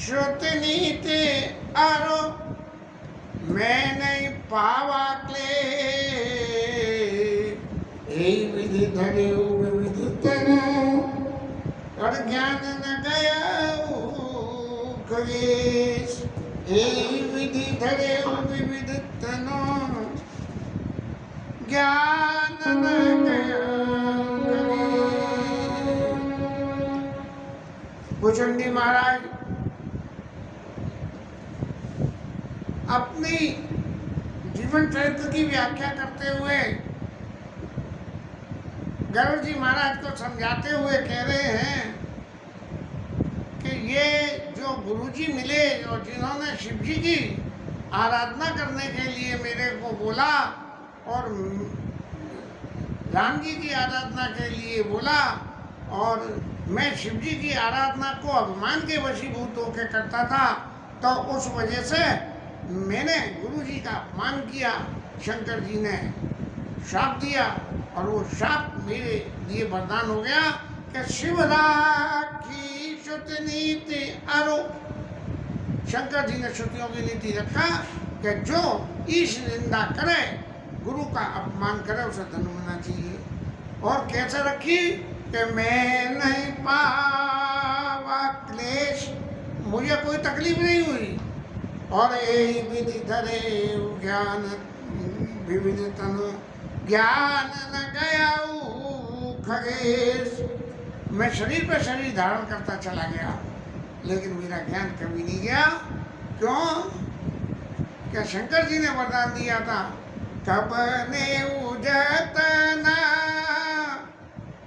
श्रुतनीति आरो मैं नहीं पावा क्ले विधि धरे विविध और ज्ञान न गया खगेश विधि धरे विविध तनो ज्ञान न गया भुजंडी महाराज अपनी जीवन चरित्र की व्याख्या करते हुए गरुड़ जी महाराज को समझाते हुए कह रहे हैं कि ये जो गुरुजी मिले और जिन्होंने शिव जी की आराधना करने के लिए मेरे को बोला और राम जी की आराधना के लिए बोला और मैं शिव जी की आराधना को अभिमान के वशीभूत होकर करता था, तो उस वजह से मैंने गुरु जी का अपमान किया। शंकर जी ने श्राप दिया और वो श्राप मेरे लिए वरदान हो गया कि शिवराखी श्रुत नीति आरो। शंकर जी ने श्रुतियों की नीति रखा कि जो ईश निंदा करे, गुरु का अपमान करे, उसे धन होना चाहिए। और कैसे रखी कि मैं नहीं पावा क्लेश, मुझे कोई तकलीफ नहीं हुई। और यही विधि धरे ज्ञान विविध तनु ज्ञान न गया खगेश। मैं शरीर पर शरीर धारण करता चला गया, लेकिन मेरा ज्ञान कभी नहीं गया। क्यों? क्या शंकर जी ने वरदान दिया था, कब ने उजतना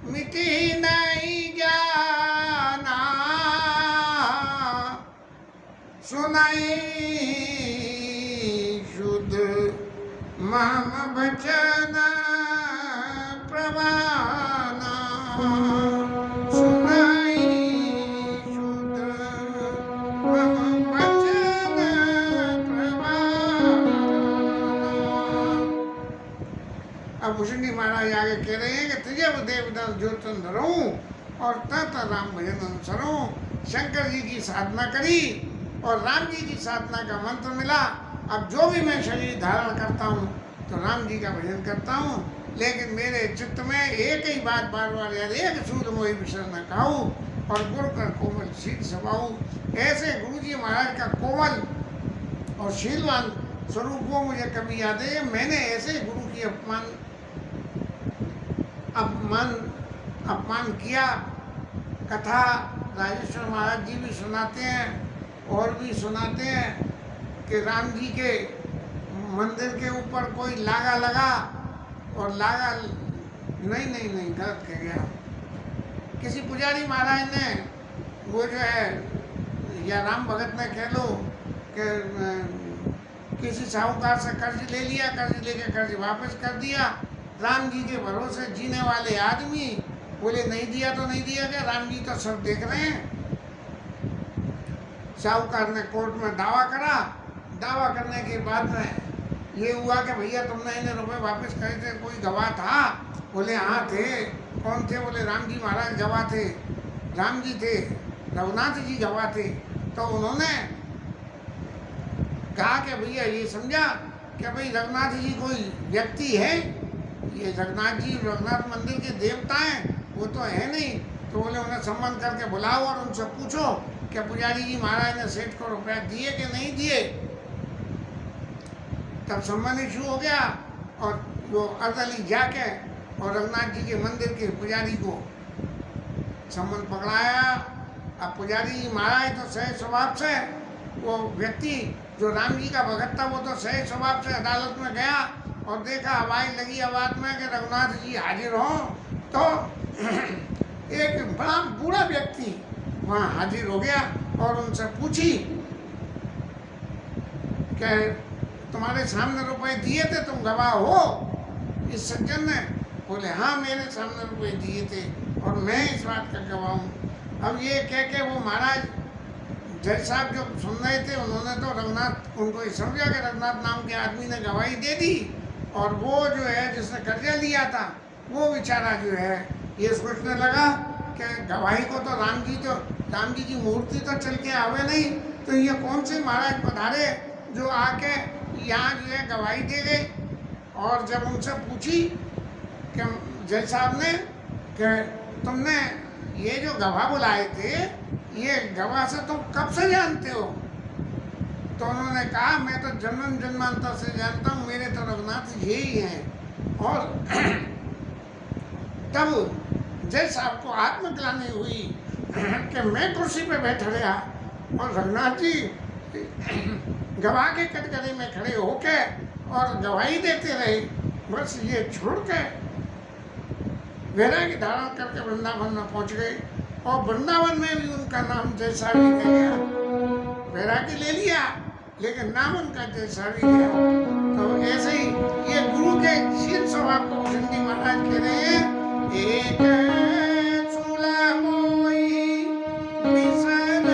मिटी नहीं जाना, सुनाई शुद्ध मम बचन प्रवाना, सुनाई शुद्ध मम बचन प्रवाना। अब भूषणी महाराज आगे कह रहे हैं कि त्रिजव देवदास ज्योतन धरूं और तत राम भजन अनुसरूं। शंकर जी की साधना करी और राम जी की साधना का मंत्र मिला। अब जो भी मैं शरीर धारण करता हूँ तो राम जी का भजन करता हूँ, लेकिन मेरे चित्त में एक ही बात बार बार याद, एक सूद मोहि विसर न खाऊं और गुरु कर कोमल शील सभाऊं। ऐसे गुरु जी महाराज का कोमल और शीलवान स्वरूप वो मुझे कभी याद है। मैंने ऐसे गुरु की अपमान किया। कथा राजेश्वर महाराज जी भी सुनाते हैं और भी सुनाते हैं कि राम जी के मंदिर के ऊपर कोई लागा लगा और लागा नहीं गलत कह गया। किसी पुजारी महाराज ने वो जो है, या राम भगत ने कह लो कि किसी साहूकार से कर्ज ले लिया, कर्ज लेके कर्ज वापस कर दिया। राम जी के भरोसे जीने वाले आदमी बोले नहीं दिया तो नहीं दिया क्या, राम जी तो सब देख रहे हैं। साहूकार ने कोर्ट में दावा करा। दावा करने के बाद में ये हुआ कि भैया तुमने इन्हें रुपए वापस करे थे, कोई गवाह था? बोले हाँ थे। कौन थे? बोले राम जी महाराज गवाह थे, राम जी थे, रघुनाथ जी गवाह थे। तो उन्होंने कहा कि भैया ये समझा कि भाई रघुनाथ जी कोई व्यक्ति है, ये रघुनाथ जी रघुनाथ मंदिर के देवता हैं, वो तो है नहीं। तो बोले उन्हें सम्मान करके बुलाओ और उनसे पूछो कि पुजारी जी महाराज ने सेठ को रुपया दिए कि नहीं दिए। तब सम्मान इशू हो गया और वो अर्दली जाके और रघुनाथ जी के मंदिर के पुजारी को सम्मान पकड़ाया। अब पुजारी जी महाराज तो सही स्वभाव से, वो व्यक्ति जो राम जी का भगत था वो तो सही स्वभाव से अदालत में गया और देखा हवाई लगी आवाज में कि रघुनाथ जी हाजिर हों। तो एक बड़ा बूढ़ा व्यक्ति वहाँ हाजिर हो गया और उनसे पूछी कि तुम्हारे सामने रुपए दिए थे, तुम गवाह हो? इस सज्जन ने बोले हाँ मेरे सामने रुपए दिए थे और मैं इस बात का गवाह हूँ। अब ये कह के वो महाराज जज साहब जो सुन रहे थे उन्होंने तो रघुनाथ, उनको ये समझा कि रघुनाथ नाम के आदमी ने गवाही दे दी और वो जो है जिसने कर्जा लिया था वो बेचारा जो है ये सोचने लगा कि गवाही को तो राम जी की मूर्ति तो चल के आवे नहीं, तो ये कौन से महाराज पधारे जो आके यहाँ जो है गवाही दे गए। और जब उनसे पूछी कि जज साहब ने कि तुमने ये जो गवाह बुलाए थे, ये गवाह से तुम कब से जानते हो? तो उन्होंने कहा मैं तो जन्म जन्मांतर से जानता हूँ, मेरे तो रघुनाथ जी ही हैं। और तब जज साहब को आत्मग्लानि हुई कि मैं कुर्सी पे बैठा रहा और रघुनाथ जी गवाह के कटघरे में खड़े होके और गवाही देते रहे। बस ये छोड़ के वैराग्य धारण करके वृंदावन में पहुंच गए और वृंदावन में भी उनका नाम जैसा भी गया, वैराग्य ले लिया लेकिन नाम उनका जैसा भी गया। तो ऐसे ही ये गुरु के शील स्वभाव को सिंधी महाराज कह रहे हैं, एक चूल्हा मोई बिसर न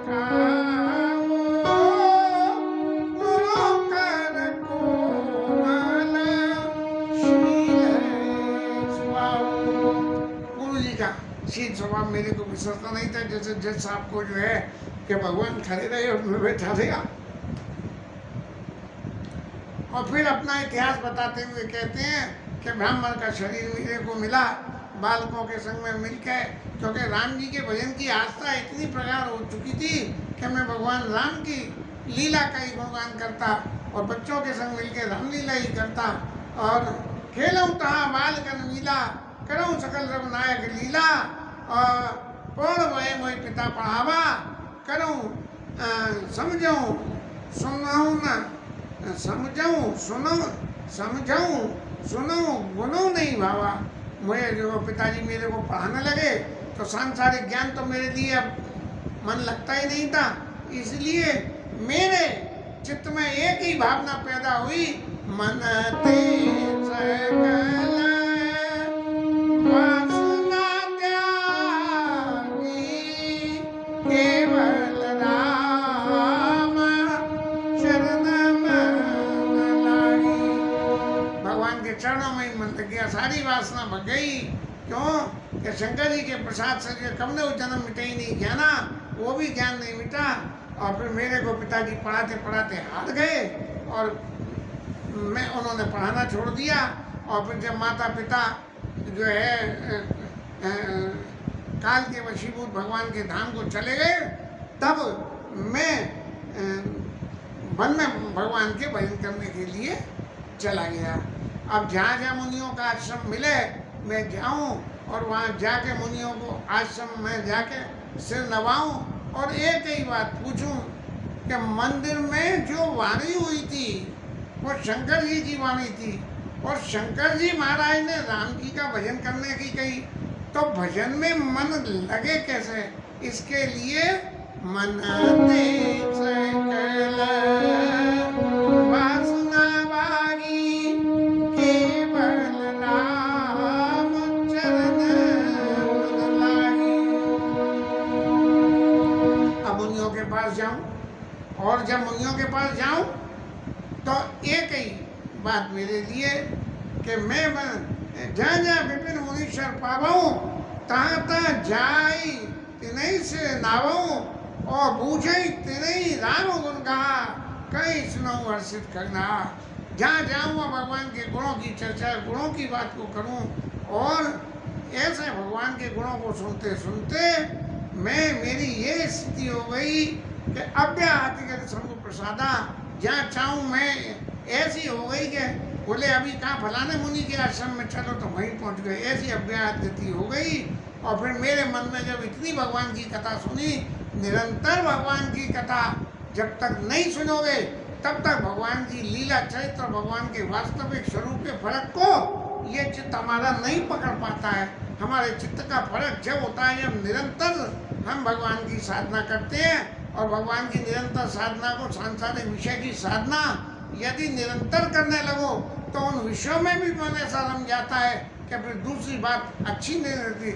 खाओ, गुरु कर कोमल शील स्वभाव। गुरु जी का शील स्वभाव मेरे को विसरता नहीं था। जैसे जज साहब को जो है कि भगवान खड़े रहे और मैं बैठा रहेगा। और फिर अपना इतिहास बताते हुए कहते हैं कि ब्राह्मण का शरीर मेरे को मिला बालकों के संग में मिलकर, क्योंकि राम जी के भजन की आस्था इतनी प्रगाढ़ हो चुकी थी कि मैं भगवान राम की लीला का ही गुणगान करता और बच्चों के संग मिलकर रामलीला ही करता। और खेलूँ तहाँ बाल कन मीला, करूँ सकल रघुनायक लीला, और पढ़ वह मोहि पिता पढ़ावा, करूँ समझूँ सुनाऊँ न समझूँ सुनो गुनो नहीं भावा। मुझे जो पिताजी मेरे को पढ़ाने लगे तो सांसारिक ज्ञान तो मेरे लिए अब मन लगता ही नहीं था, इसलिए मेरे चित्त में एक ही भावना पैदा हुई, मन ते सकल वासना त्यागी, केवल राम शरण मन लागी। भगवान के चरणों में ही मन लग गया, सारी वासना भग गई। क्यों कि शंकर जी के प्रसाद से जो कम ने वो जन्म मिटे ही नहीं ज्ञाना, वो भी ज्ञान नहीं मिटा। और फिर मेरे को पिताजी पढ़ाते पढ़ाते हार गए और मैं उन्होंने पढ़ाना छोड़ दिया। और फिर जब माता पिता जो है काल के वशीभूत भगवान के धाम को चले गए, तब मैं वन में भगवान के भजन करने के लिए चला गया। अब जहाँ जहाँ मुनियों का आश्रम मिले मैं जाऊँ और वहाँ जाके मुनियों को आश्रम में जाके सिर नवाऊँ और एक ही बात पूछूं कि मंदिर में जो वाणी हुई थी वो शंकर जी की वाणी थी, और शंकर जी महाराज ने राम जी का भजन करने की कही, तो भजन में मन लगे कैसे? इसके लिए मन ते सकल वासना भागी, केवल राम चरण मन लागी। अब मुनियों के पास जाऊं, और जब मुनियों के पास जाऊं तो एक ही बात मेरे लिए कि मैं जहाँ जहाँ विपिन मुनीश्वर पावऊँ तहाँ तहाँ जाई तिनहि से नावऊँ, और बूझई तिनहि राम गुण कहा, कहीं सुनाऊँ हर्षित करना। जहाँ जाऊँ भगवान के गुणों की चर्चा, गुणों की बात को करूँ, और ऐसे भगवान के गुणों को सुनते सुनते मेरी ये स्थिति हो गई कि अव्याहतिगत शंभु प्रसादा, जहाँ चाहूँ मैं ऐसी हो गई कि बोले अभी कहाँ फलाने मुनि के आश्रम में चलो तो वहीं पहुँच गए, ऐसी अव्याहत गति हो गई। और फिर मेरे मन में जब इतनी भगवान की कथा सुनी, निरंतर भगवान की कथा जब तक नहीं सुनोगे तब तक भगवान की लीला चरित्र और भगवान के वास्तविक स्वरूप के फर्क को ये चित्त हमारा नहीं पकड़ पाता है। हमारे चित्त का फर्क जब होता है जब निरंतर हम भगवान की साधना करते हैं, और भगवान की निरंतर साधना को सांसारिक विषय की साधना यदि निरंतर करने लगो तो उन विषयों में भी मन ऐसा रम जाता है कि फिर दूसरी बात अच्छी नहीं लगती।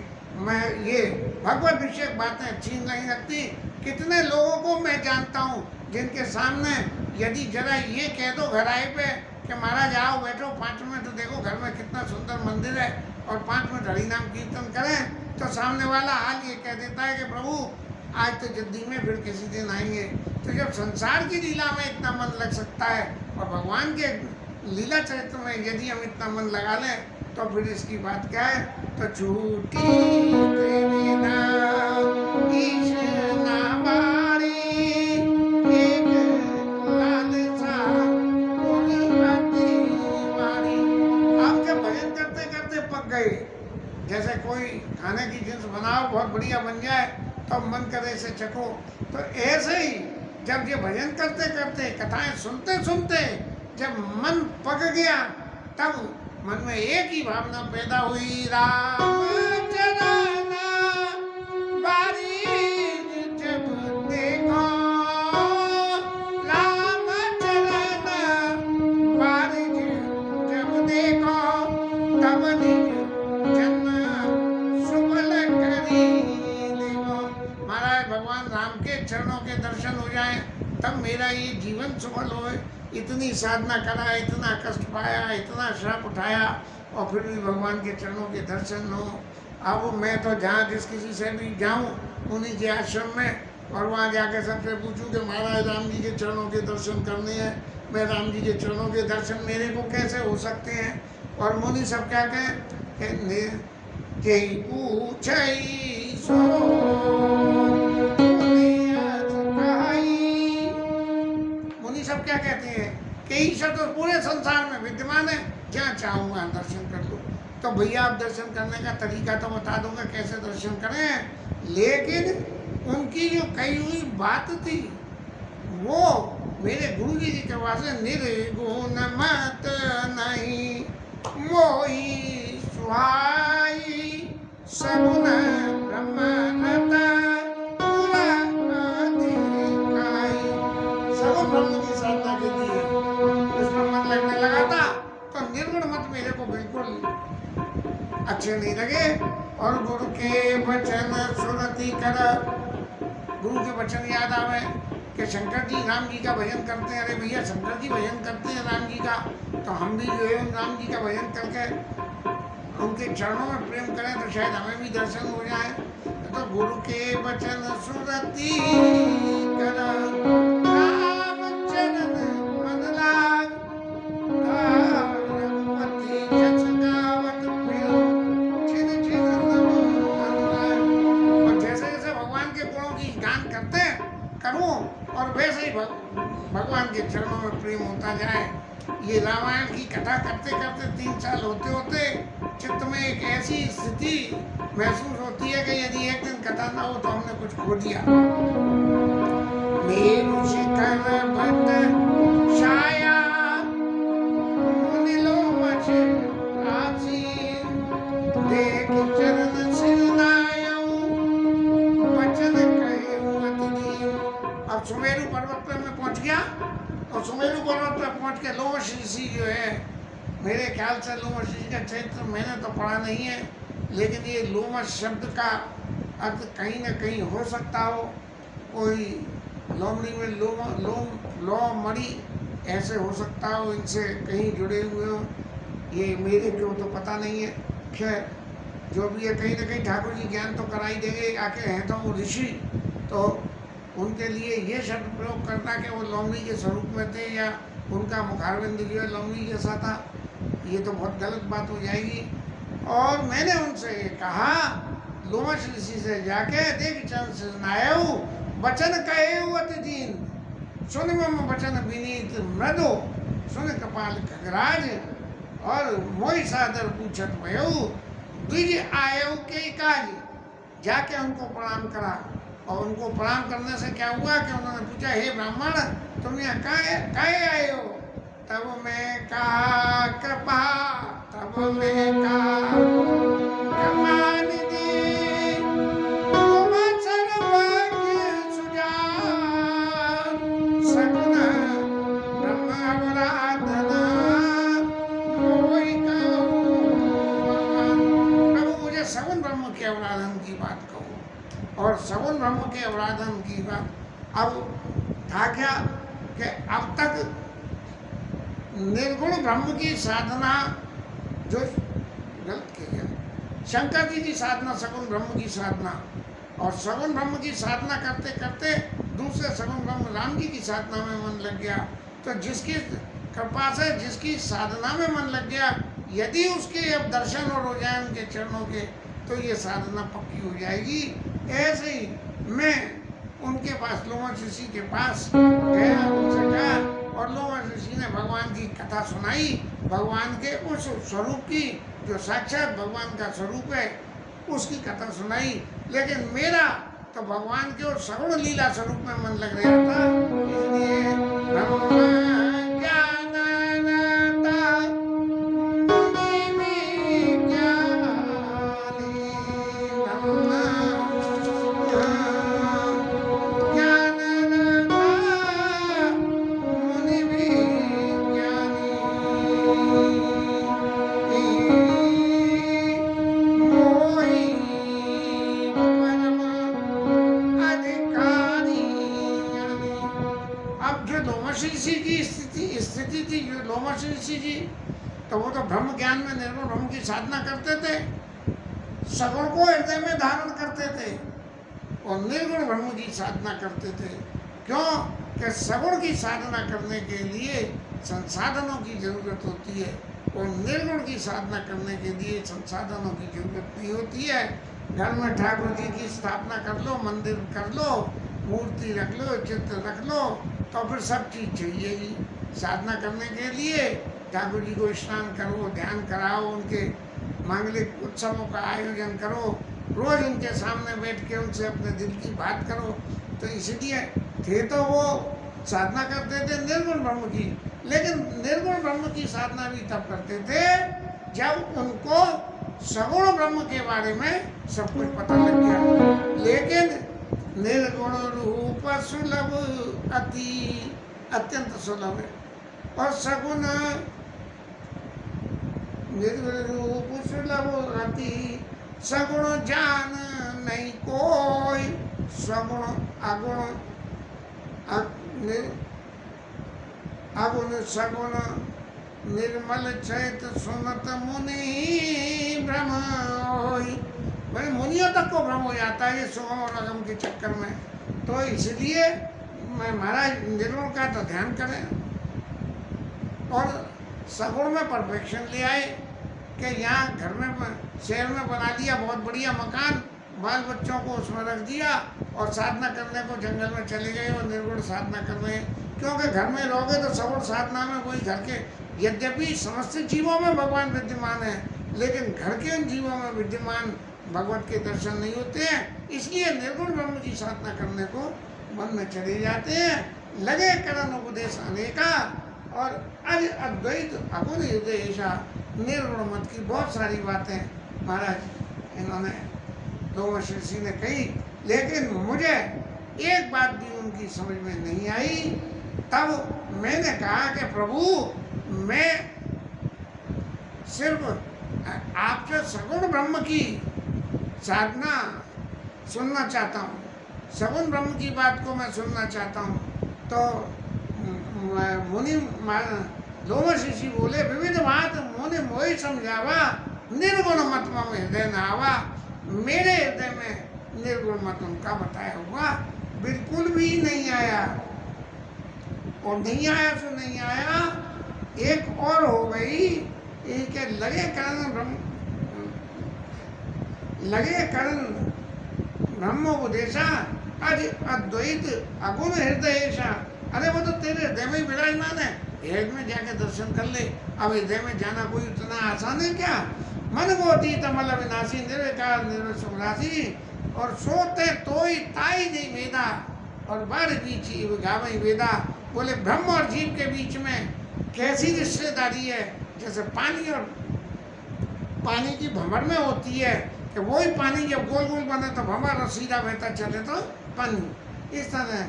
मैं ये भगवत विषयक बातें अच्छी नहीं लगती। कितने लोगों को मैं जानता हूँ जिनके सामने यदि जरा ये कह दो घर आए पे कि महाराज आओ बैठो 5 मिनट, तो देखो घर में कितना सुंदर मंदिर है और 5 मिनट हरि नाम कीर्तन करें, तो सामने वाला हाल ये कह देता है कि प्रभु आज तो जल्दी में, फिर किसी दिन आएंगे। तो जब संसार की लीला में इतना मन लग सकता है और भगवान के लीला चरित्र में यदि हम इतना मन लगा लें तो फिर इसकी बात क्या है। तो छूटी कृष्णा कृष्णा बाड़ी एक लालसा पूरी बाती बाड़ी। आप जब भजन करते करते पक गए, जैसे कोई खाने की चीज बनाओ बहुत बढ़िया बन जाए तो मन करे इसे चखो, तो ऐसे ही जब ये भजन करते करते कथाएं सुनते सुनते जब मन पक गया तब मन में एक ही भावना पैदा हुई, राम चरण बारी जब देखो, राम चरण बारी जब देखो, तब निज जन्म सुबल करी देखो। महाराज भगवान राम के चरणों के दर्शन हो जाए तब मेरा ये जीवन सफल हो। इतनी साधना करा, इतना कष्ट पाया, इतना श्रम उठाया और फिर भी भगवान के चरणों के दर्शन हो। अब मैं तो जहाँ जिस किसी से भी जाऊँ उन्हीं के आश्रम में और वहाँ जाके सबसे पूछूं कि महाराज राम जी के चरणों के दर्शन करने हैं, मैं राम जी के चरणों के दर्शन मेरे को कैसे हो सकते हैं। और मुनि सब क्या कहें कि पूछई सो सब क्या कहते हैं कि ईश्वर तो पूरे संसार में विद्यमान है, जहाँ चाहूँ वहाँ दर्शन कर लो। तो भैया आप दर्शन करने का तरीका तो बता दूंगा कैसे दर्शन करें, लेकिन उनकी जो कही हुई बात थी वो मेरे गुरु जी की कृपा से निर्गुण मत नहीं मोही सुहाई सगुण ब्रह्म ब्रह्म की साधना के लिए उसमें मन लगने लगा था। तो निर्गुण मत मेरे को बिल्कुल अच्छे नहीं लगे। और गुरु के वचन सुरति कर, गुरु के वचन याद आवे कि शंकर जी राम जी का भजन करते हैं। अरे भैया शंकर जी भजन करते हैं राम जी का, तो हम भी जो है राम जी का भजन करके उनके चरणों में प्रेम करें तो शायद हमें भी दर्शन हो जाए। तो गुरु के वचन सुरति कर करूं और वैसे ही भगवान के चरणों में प्रेम होता जाए। ये रामायण की कथा करते करते 3 साल होते होते चित्त में एक ऐसी स्थिति महसूस होती है कि यदि एक दिन कथा ना हो तो हमने कुछ खो दिया। मेरु शिखर भट छाया मुनिलो मछ आसीन, देख चरण सिरनायऊ वचन कहे अति दीन। अब सुमेरु पर्वत पर मैं पहुंच गया और सुमेरु पर्वत पर पहुंच के लोमश ऋषि जो है, मेरे ख्याल से लोमश ऋषि का चरित्र मैंने तो पढ़ा नहीं है, लेकिन ये लोमश शब्द का अर्थ कहीं ना कहीं हो सकता हो, कोई लोमड़ी में लो मड़ी ऐसे हो सकता हो, इनसे कहीं जुड़े हुए हो, ये मेरे को तो पता नहीं है। खैर जो भी है, कहीं ना कहीं ठाकुर जी ज्ञान तो कराई देंगे, आके हैं तो वो ऋषि, तो उनके लिए ये शब्द प्रयोग करना कि वो लोमड़ी के स्वरूप में थे या उनका मुखारविंद जो है लोमड़ी जैसा था, ये तो बहुत गलत बात हो जाएगी। और मैंने उनसे कहा लोमश ऋषि से जाके, देख चरण सिरनायऊ वचन कहे अति दीन, सुन मम वचन विनीत मृदु, सुन कपाल खगराज और मोहि सादर पूछत भयऊ, द्विज आयऊ के काज। जाके उनको प्रणाम करा और उनको प्रणाम करने से क्या हुआ कि उन्होंने पूछा, हे ब्राह्मण तुम यहाँ काहे आए हो। तब मैं कहा कृपा, तब मैं कहा कृपा निधि, तुम सर्वज्ञ सुजान, सगुण ब्रह्म अवराधना मोहि कहूँ भगवान। प्रभु मुझे सगुण ब्रह्म के अवराधन की बात कहो। और सगुण ब्रह्म के अवराधन की बात अब था क्या कि अब तक निर्गुण ब्रह्म की साधना जो गलत किया गया, शंकर जी की साधना सगुण ब्रह्म की साधना और सगुण ब्रह्म की साधना करते करते दूसरे सगुण ब्रह्म राम जी की साधना में मन लग गया। तो जिसकी कृपा से, जिसकी साधना में मन लग गया, यदि उसके अब दर्शन और हो जाए उनके चरणों के, तो ये साधना पक्की हो जाएगी। ऐसे ही मैं उनके पास, लोमश ऋषि के पास गया, उनसे कहा, और लोमश ऋषि ने भगवान की कथा सुनाई, भगवान के उस स्वरूप की जो साक्षात भगवान का स्वरूप है उसकी कथा सुनाई। लेकिन मेरा तो भगवान के और सगुण लीला स्वरूप में मन लग रहा था, इसलिए ब्रह्म ज्ञानानंदा मुनि विज्ञानी, ब्रह्म ज्ञानानंदा मुनि विज्ञानी, मोहि परम अधिकारी। अब जो लोमश ऋषि की स्थिति थी, जो लोमश ऋषि जी, तो वो तो ब्रह्म ज्ञान में निर्गुण ब्रह्म की साधना करते थे, सगुण को हृदय में धारण करते थे और निर्गुण ब्रह्म की साधना करते थे। क्यों कि सगुण की साधना करने के लिए संसाधनों की जरूरत होती है और निर्गुण की साधना करने के लिए संसाधनों की जरूरत नहीं होती है। घर में ठाकुर जी की स्थापना कर लो, मंदिर कर लो, मूर्ति रख लो, चित्र रख लो, तो फिर सब चीज़ चाहिए ही। साधना करने के लिए ठाकुर जी को स्नान करो, ध्यान कराओ, उनके मांगलिक उत्सवों का आयोजन करो, रोज उनके सामने बैठ के उनसे अपने दिल की बात करो। तो इसलिए थे तो वो साधना करते थे निर्गुण ब्रह्म की, लेकिन निर्गुण ब्रह्म की साधना भी तब करते थे जब उनको सगुण ब्रह्म के बारे में सब कुछ पता लग गया। लेकिन निर्गुण रूप सुलभ अत्यंत सुलभ है, और सगुण निर्गुण रूप सुलभ अति, सगुण जान नहीं कोई, सगुण अगुण अगुण सगुण निर्मल चैत सुनत मुनि भ्रम होई। भाई मुनियों तक को भ्रम हो जाता है ये सुगम और अगम के चक्कर में। तो इसलिए मैं महाराज निर्गुण का तो ध्यान करें और सगुण में परफेक्शन ले आए कि यहाँ घर में शहर में बना दिया बहुत बढ़िया मकान, बाल बच्चों को उसमें रख दिया और साधना करने को जंगल में चले गए और निर्गुण साधना कर रहे हैं। क्योंकि घर में रहोगे तो सगुण साधना में वही घर के, यद्यपि समस्त जीवों में भगवान विद्यमान है, लेकिन घर के उन जीवों में विद्यमान भगवत के दर्शन नहीं होते हैं। इसलिए निर्गुण ब्रह्म की साधना करने को मन में चले जाते हैं। लगे करण उपदेश अनेका, और अज अद्वैत अगुण हृदय ऐसा, निर्गुण मत की बहुत सारी बातें महाराज इन्होंने लोमश ऋषि ने कही, लेकिन मुझे एक बात भी उनकी समझ में नहीं आई। तब मैंने कहा कि प्रभु मैं सिर्फ आपसे सगुण ब्रह्म की साधना सुनना चाहता हूँ, सगुण ब्रह्म की बात को मैं सुनना चाहता हूँ। तो मुनि लोमश ऋषि बोले, विविध बात मुनि मोहि समझावा, निर्गुण मत मम हृदय न आवा। मेरे हृदय में निर्गुण मत उनका बताया हुआ बिल्कुल भी नहीं आया, और नहीं आया तो नहीं आया। एक और हो गई, इनके लगे करण ब्रह्मोपदेशा अज अद्वैत अगुण हृदयेशा। अरे वो तो तेरे हृदय में ही विराजमान है, हृदय में जाके दर्शन कर ले। अब हृदय में जाना कोई उतना आसान है क्या? मन को अतीत अमल अविनाशी निर्विकार निर्विशुराशी, और सोते तोई ताई नहीं वेदा, और बार बीच गावई वेदा। बोले ब्रह्म और जीव के बीच में कैसी रिश्तेदारी है, जैसे पानी और पानी की भंवर में होती है कि वही पानी जब गोल गोल बने तो भंवर और सीधा बहता चले तो पानी। इस तरह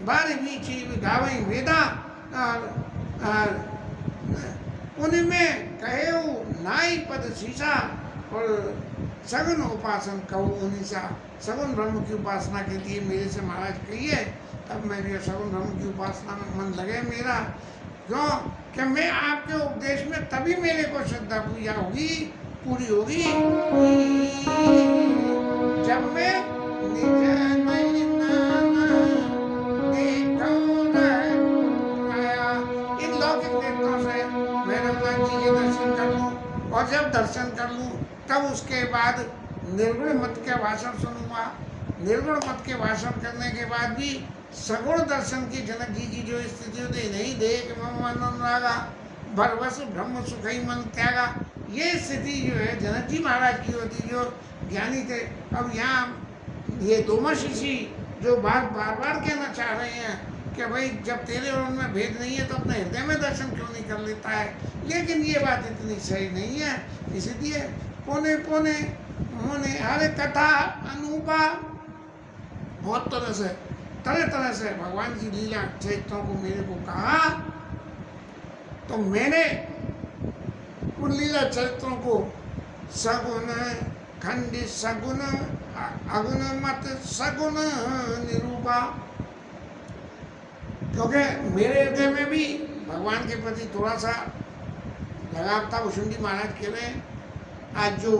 बार बीच गावई वेदा, और उनमें कहे नाई पद शीशा, और सगुन उपासन कहूँ उन्नीसा। सगुन ब्रह्म की उपासना के लिए मेरे से महाराज कहिए, तब मेरे सगुन ब्रह्म की उपासना में मन लगे मेरा। क्यों कि मैं आपके उपदेश में तभी मेरे को श्रद्धा पूजा होगी पूरी होगी जब मैं निज नैना देखूं रघुराया। इन लौकिक नेत्रों से मैं रघुनाथ जी के दर्शन कर लूं, और जब दर्शन कर लूं तब उसके बाद निर्गुण मत के भाषण सुनूंगा। निर्गुण मत के भाषण करने के बाद भी सगुण दर्शन की जनक जी की जो स्थिति होती, नहीं देख मम अनुरागा भरवश ब्रह्म सुख ही मन त्यागा, ये स्थिति जो है जनक जी महाराज की होती, जो ज्ञानी थे। अब यहाँ ये दोमश ऋषि जो बार बार कहना चाह रहे हैं कि भाई जब तेरे और उनमें भेद नहीं है तो अपने हृदय में दर्शन क्यों नहीं कर लेता है, लेकिन ये बात इतनी सही नहीं है। इसलिए पौने पौने उन्होंने हर कथा अनूपा बहुत तरह तरह से भगवान की लीला चरित्रों को मेरे को कहा, तो मैंने उन लीला चरित्रों को सगुण खंड सगुण अगुण मत सगुण निरूपा, क्योंकि मेरे हृदय में भी भगवान के प्रति थोड़ा सा लगाव था। भुषुंडी महाराज कह रहे हैं आज जो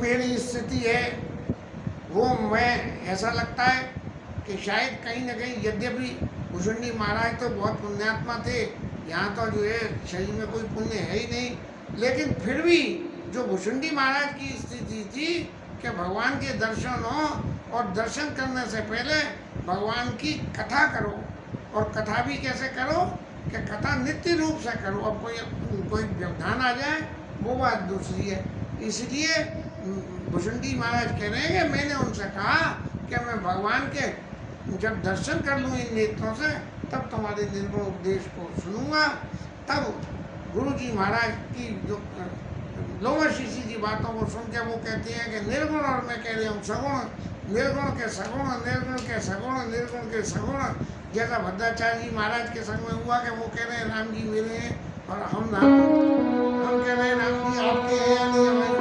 मेरी स्थिति है वो मैं ऐसा लगता है कि शायद कहीं ना कहीं, यद्यपि भुषुंडी महाराज तो बहुत पुण्यात्मा थे, यहाँ तो जो है शरीर में कोई पुण्य है ही नहीं, लेकिन फिर भी जो भुषुंडी महाराज की स्थिति थी कि भगवान के दर्शन हो, और दर्शन करने से पहले भगवान की कथा करो, और कथा भी कैसे करो कि कथा नित्य रूप से करो। अब कोई व्यवधान आ जाए वो बात दूसरी है। इसलिए भुषुंडी महाराज कह रहे हैं कि मैंने उनसे कहा कि मैं भगवान के जब दर्शन कर लूँ इन नेत्रों से तब तुम्हारे निर्गुण उपदेश को सुनूंगा। तब गुरु जी महाराज की जो लोमश ऋषि की बातों को सुन के वो कहते हैं कि निर्गुण, और मैं कह रही हूँ सगुण, निर्गुण के सगुण, निर्गुण के सगुण, निर्गुण के सगुण। जैसा भद्राचार्य जी महाराज के संग में हुआ कि वो कह रहे हैं राम जी मेरे हैं और हम कह रहे हैं राम जी आपके हैं या नहीं हमारे।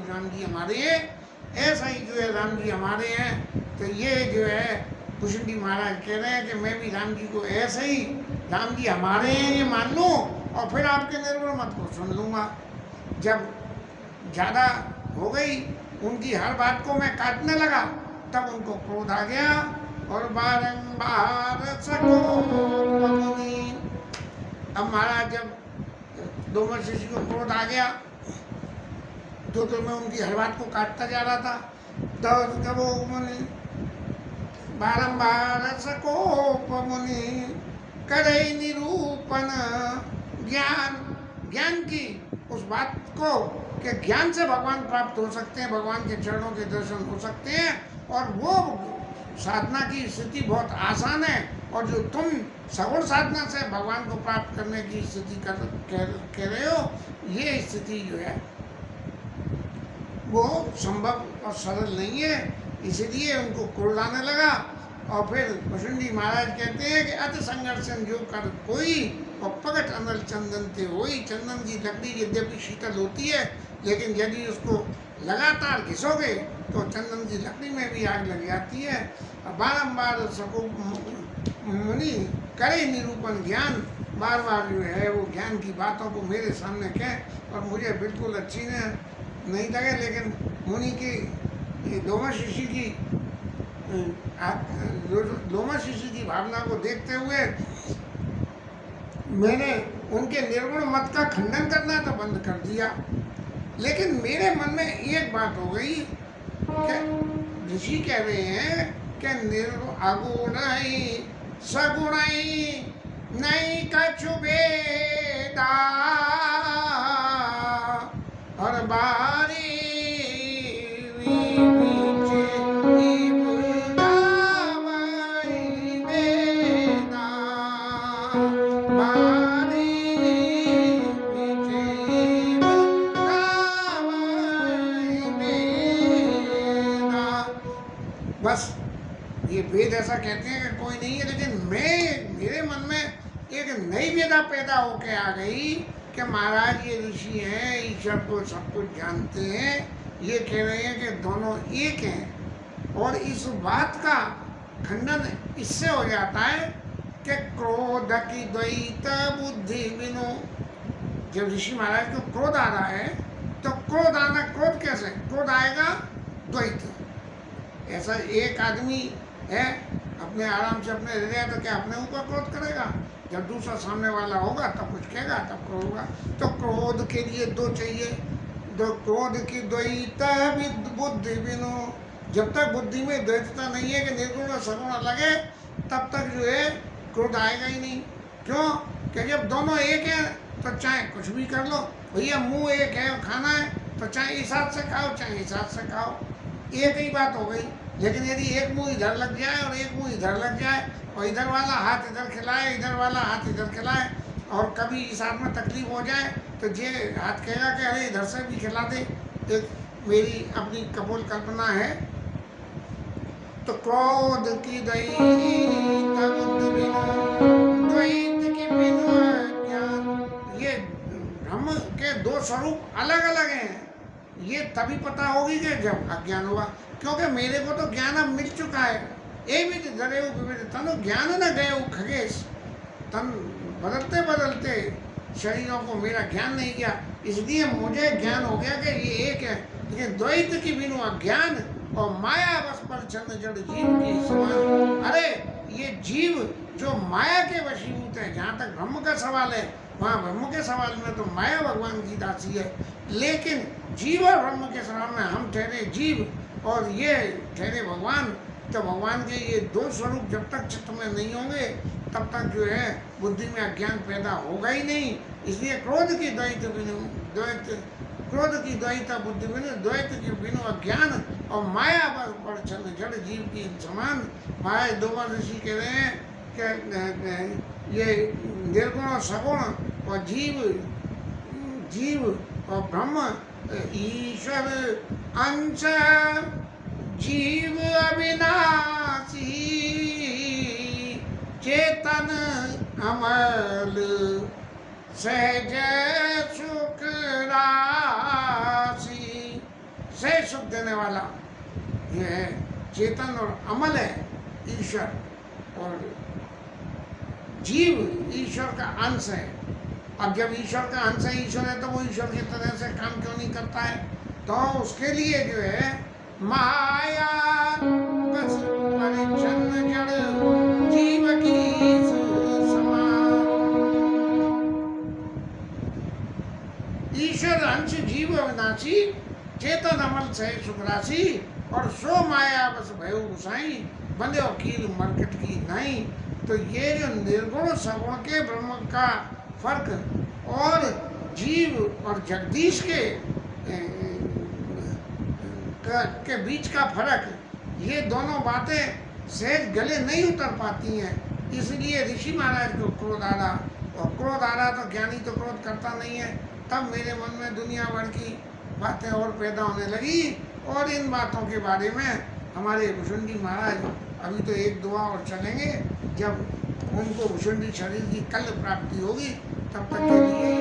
राम जी हमारे हैं, ऐसा ही जो है राम जी हमारे हैं। तो ये जो है भुषुंडी महाराज कह रहे हैं कि मैं भी राम जी को ऐसे ही राम जी हमारे हैं ये मान लूँ, और फिर आपके निर्गुण मत को सुन लूँगा। जब ज़्यादा हो गई उनकी हर बात को मैं काटने लगा, तब उनको क्रोध आ गया, और बारंबार सको मुनि। अब महाराज जब दोमश ऋषि को क्रोध आ गया तो मैं उनकी हर बात को काटता जा रहा था, तो वो मुनि बारंबार सको मुनि करे निरूपण ज्ञान की उस बात को कि ज्ञान से भगवान प्राप्त हो सकते हैं, भगवान के चरणों के दर्शन हो सकते हैं, और वो साधना की स्थिति बहुत आसान है। और जो तुम सगुण साधना से भगवान को प्राप्त करने की स्थिति कह रहे हो, ये स्थिति जो है वो संभव और सरल नहीं है। इसलिए उनको क्रोध आने लगा, और फिर भुषुंडी महाराज कहते हैं कि अति संघर्षण जो कर कोई, और पगट अनल चंदन ते होई। चंदन की लकड़ी यद्यपि शीतल होती है, लेकिन यदि उसको लगातार घिसोगे तो चंदन की लकड़ी में भी आग लग जाती है। बारंबार सको मुनि करे निरूपण ज्ञान, बार बार जो है वो ज्ञान की बातों को मेरे सामने कह, और मुझे बिल्कुल अच्छी नहीं लगे, लेकिन मुनि की दोमश ऋषि की दोमश ऋषि की भावना को देखते हुए मैंने उनके निर्गुण मत का खंडन करना तो बंद कर दिया। लेकिन मेरे मन में एक बात हो गई कि ऋषि कह रहे हैं कि निर्गुण अगुणई सगुणई नहीं कछु भेदा, हर बारी वेद ऐसा कहते हैं कि कोई नहीं है, लेकिन मेरे मन में एक नई वेदा पैदा होके आ गई कि महाराज ये ऋषि हैं, ईश्वर को सब कुछ जानते हैं, ये कह रहे हैं कि दोनों एक हैं। और इस बात का खंडन इससे हो जाता है कि क्रोध की द्वैत बुद्धि बिनु। जब ऋषि महाराज को क्रोध आ रहा है तो क्रोध आना, क्रोध कैसे क्रोध आएगा? द्वैत। ऐसा एक आदमी है अपने आराम से अपने हृदय, तो क्या अपने ऊपर क्रोध करेगा? जब दूसरा सामने वाला होगा तब कुछ कहेगा, तब क्रोध होगा। तो क्रोध के लिए दो चाहिए, तो क्रोध की द्वैत बुद्धि बिनु। जब तक बुद्धि में द्वैतता नहीं है कि निर्गुण और सगुण अलग है, तब तक जो है क्रोध आएगा ही नहीं। क्यों? कि जब दोनों एक है तो चाहे कुछ भी कर लो, भैया मुंह एक है और खाना है, तो चाहे इस हाथ से खाओ चाहे इस हाथ से खाओ, एक ही बात हो गई। लेकिन यदि एक मुंह इधर लग जाए और एक मुंह इधर लग जाए, और इधर वाला हाथ इधर खिलाए, इधर वाला हाथ इधर खिलाए, और कभी इस हाथ में तकलीफ हो जाए तो ये हाथ कहेगा कि अरे इधर से भी खिला दे। एक मेरी अपनी कपोल कल्पना है। तो क्रोध की द्वैत की बिनु ज्ञान, ये ब्रह्म के दो स्वरूप अलग अलग हैं। ये तभी पता होगी कि जब अज्ञान हुआ, क्योंकि मेरे को तो ज्ञान अब मिल चुका है। ए भी धरे तनु ज्ञान न गए खगेश। तन बदलते बदलते शरीरों को मेरा ज्ञान नहीं गया, इसलिए मुझे ज्ञान हो गया कि ये एक है। लेकिन द्वैत की बिनु अज्ञान और माया बस पर चंद जड़ जीव की समान। अरे ये जीव जो माया के वशीभूत है, जहाँ तक ब्रह्म का सवाल है वहाँ ब्रह्म के सवाल में तो माया भगवान की दासी है, लेकिन जीव और ब्रह्म के सवाल में हम ठहरे जीव और ये ठहरे भगवान। तो भगवान के ये दो स्वरूप जब तक चित्त में नहीं होंगे तब तक जो है बुद्धि में अज्ञान पैदा होगा ही नहीं। इसलिए क्रोध की द्वैत बिनु क्रोध की द्वैत बुद्धि बिनु, द्वैत के बिनु अज्ञान और माया पर छन्न जड़ जीव की समान। माया दो बार ऋषि कह रहे हैं कि ये निर्गुण और सगुण और जीव और ब्रह्म ईश्वर अंश जीव अविनाशी चेतन अमल सहज सुख राशि। सहज सुख देने वाला ये है, चेतन और अमल है ईश्वर, और जीव ईश्वर का अंश है। अब जब ईश्वर का अंश है, ईश्वर है, तो वो ईश्वर की तरह से काम क्यों नहीं करता है? तो उसके लिए जो है माया बस परिच्छन्न जड़ जीव की समान। ईश्वर अंश जीव अविनाशी चेतन अमल से सुख राशि, और सो माया बस भयो गुसाई बंदे वकील मरकट की नहीं। तो ये जो निर्गुण सगुण के ब्रह्म का फर्क और जीव और जगदीश के बीच का फर्क, ये दोनों बातें सहज गले नहीं उतर पाती हैं। इसलिए ऋषि महाराज को क्रोध आ रहा, और क्रोध आ रहा तो ज्ञानी तो क्रोध करता नहीं है। तब मेरे मन में दुनिया भर की बातें और पैदा होने लगी, और इन बातों के बारे में हमारे भुषुंडी महाराज अभी तो एक दुआ और चलेंगे, जब उनको भुषुंडी शरीर की कल प्राप्ति होगी तब तक के लिए